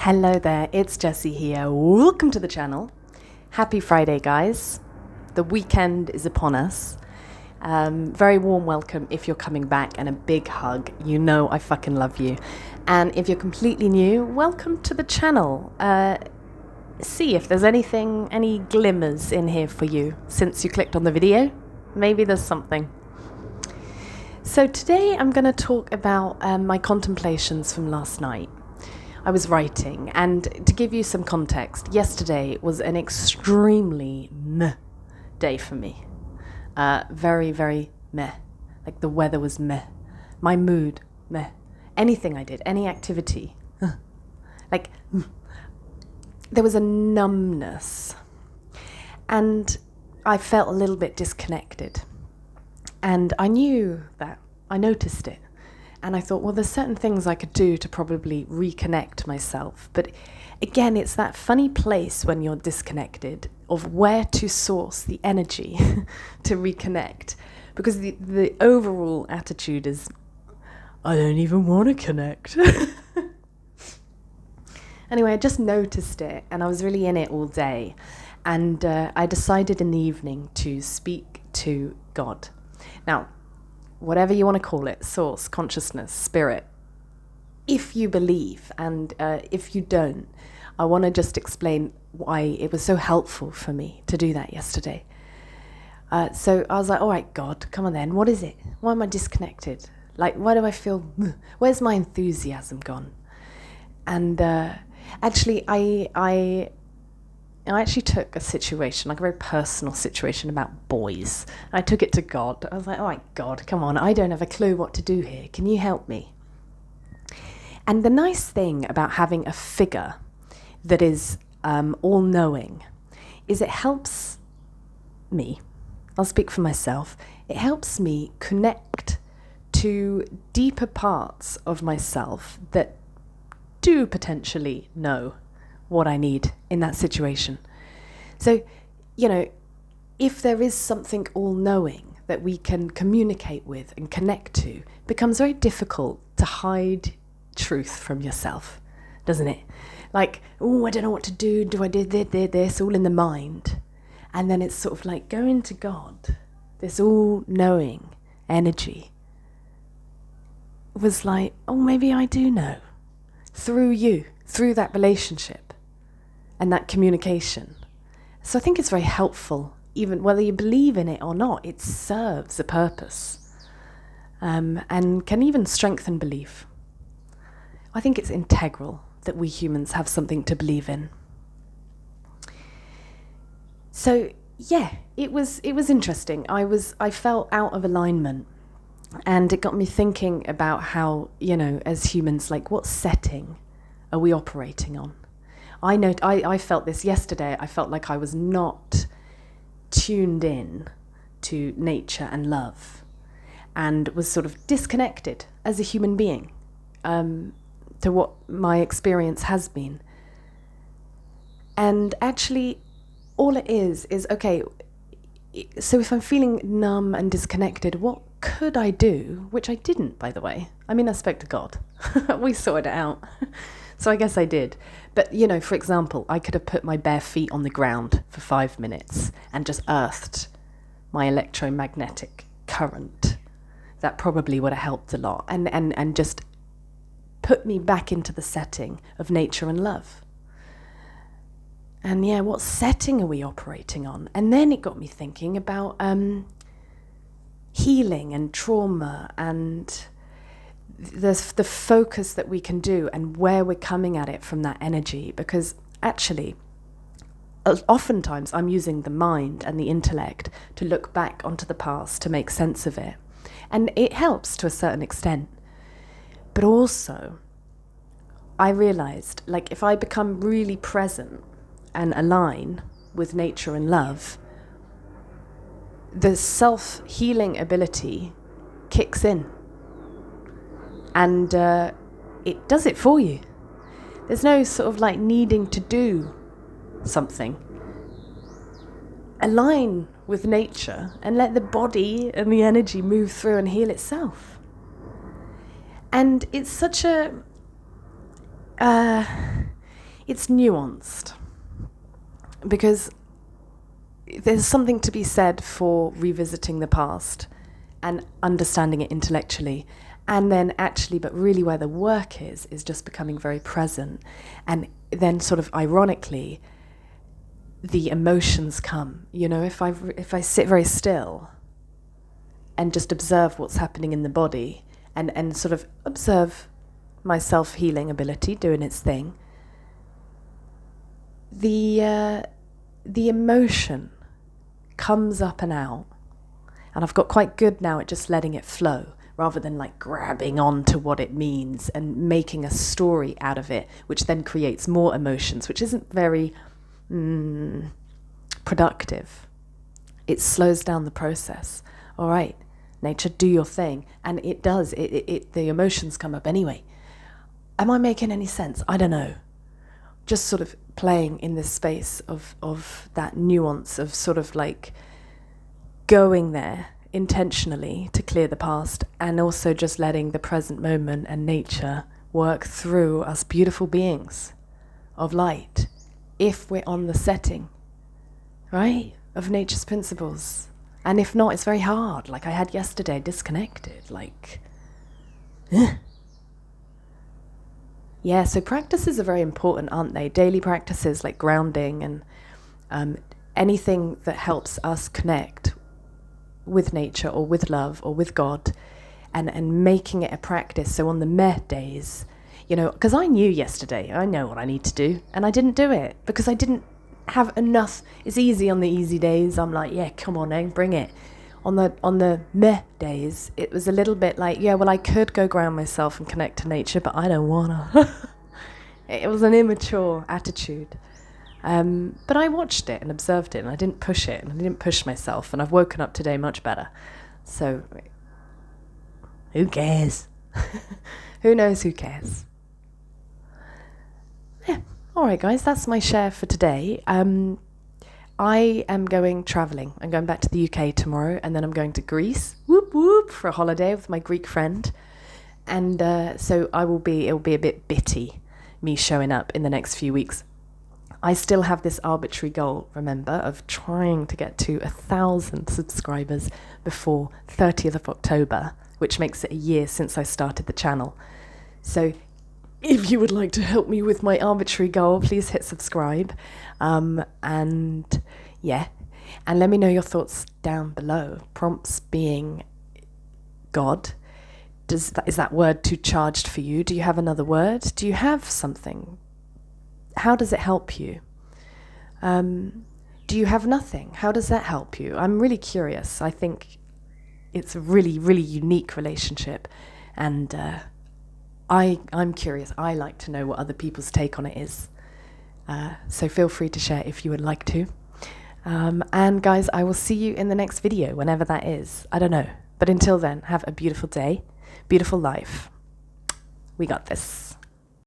Hello there, it's Jessie here. Welcome to the channel. Happy Friday, guys. The weekend is upon us. Very warm welcome if you're coming back and a big hug. You know I fucking love you. And if you're completely new, welcome to the channel. See if there's any glimmers in here for you since you clicked on the video. Maybe there's something. So today I'm going to talk about my contemplations from last night. I was writing, and to give you some context, yesterday was an extremely meh day for me. Very, very meh. Like the weather was meh. My mood, meh. Anything I did, any activity, like there was a numbness. And I felt a little bit disconnected. And I knew that. I noticed it. And I thought, well, there's certain things I could do to probably reconnect myself. But again, it's that funny place when you're disconnected of where to source the energy to reconnect. Because the overall attitude is, I don't even want to connect. Anyway, I just noticed it, and I was really in it all day. And I decided in the evening to speak to God. Now, whatever you want to call it, source, consciousness, spirit, if you believe, and if you don't, I want to just explain why it was so helpful for me to do that yesterday. So I was like, all right, God, come on then, what is it? Why am I disconnected? Like, why do I feel, where's my enthusiasm gone? And actually, I actually took a situation, like a very personal situation about boys. I took it to God. I was like, all right, God, come on. I don't have a clue what to do here. Can you help me? And the nice thing about having a figure that is all-knowing is it helps me, I'll speak for myself, it helps me connect to deeper parts of myself that do potentially know what I need in that situation. So, if there is something all-knowing that we can communicate with and connect to, it becomes very difficult to hide truth from yourself, doesn't it? Like, oh, I don't know what to do. Do I do this? All in the mind. And then it's sort of like going to God, this all-knowing energy, was like, oh, maybe I do know. Through you, through that relationship. And that communication. So I think it's very helpful, even whether you believe in it or not, it serves a purpose and can even strengthen belief. I think it's integral that we humans have something to believe in. So yeah, it was interesting. I felt out of alignment, and it got me thinking about how, as humans, like what setting are we operating on? I felt this yesterday. I felt like I was not tuned in to nature and love, and was sort of disconnected as a human being to what my experience has been. And actually, all it is okay, so if I'm feeling numb and disconnected, what could I do? Which I didn't, by the way. I mean, I spoke to God. We sorted it out. So I guess I did. But, for example, I could have put my bare feet on the ground for 5 minutes and just earthed my electromagnetic current. That probably would have helped a lot. And just put me back into the setting of nature and love. And yeah, what setting are we operating on? And then it got me thinking about healing and trauma and the focus that we can do and where we're coming at it from that energy. Because actually, oftentimes I'm using the mind and the intellect to look back onto the past to make sense of it. And it helps to a certain extent. But also, I realized, like, if I become really present and align with nature and love, the self-healing ability kicks in. And it does it for you. There's no sort of like needing to do something. Align with nature and let the body and the energy move through and heal itself. And it's such a it's nuanced, because there's something to be said for revisiting the past and understanding it intellectually, and then actually, but really where the work is just becoming very present, and then sort of ironically, the emotions come. You know, if I sit very still and just observe what's happening in the body, and sort of observe my self-healing ability doing its thing, the emotion comes up and out, and I've got quite good now at just letting it flow, rather than like grabbing onto what it means and making a story out of it, which then creates more emotions, which isn't very productive. It slows down the process. All right, nature, do your thing. And it does. The emotions come up anyway. Am I making any sense? I don't know. Just sort of playing in this space of that nuance of sort of like going there intentionally to clear the past, and also just letting the present moment and nature work through us beautiful beings of light, if we're on the setting, right, of nature's principles. And if not, it's very hard, like I had yesterday, disconnected, like yeah, so practices are very important, aren't they? Daily practices like grounding and anything that helps us connect with nature or with love or with God, and making it a practice. So on the meh days, you know, because I knew yesterday, I know what I need to do, and I didn't do it because I didn't have enough. It's easy on the easy days. I'm like, yeah, come on, eh, bring it. On the meh days, it was a little bit like, yeah, well, I could go ground myself and connect to nature, but I don't wanna. It was an immature attitude. But I watched it and observed it, and I didn't push it, and I didn't push myself, and I've woken up today much better. So, who cares? Who knows who cares? Yeah, all right, guys, that's my share for today. I am going travelling. I'm going back to the UK tomorrow, and then I'm going to Greece, whoop whoop, for a holiday with my Greek friend. And so it will be a bit bitty, me showing up in the next few weeks. I still have this arbitrary goal, remember, of trying to get to 1,000 subscribers before 30th of October, which makes it a year since I started the channel. So if you would like to help me with my arbitrary goal, please hit subscribe. And yeah, and let me know your thoughts down below. Prompts being God. Is that word too charged for you? Do you have another word? Do you have something? How does it help you? Do you have nothing? How does that help you? I'm really curious. I think it's a really, really unique relationship. And I'm curious. I like to know what other people's take on it is. So feel free to share if you would like to. And guys, I will see you in the next video, whenever that is. I don't know. But until then, have a beautiful day, beautiful life. We got this.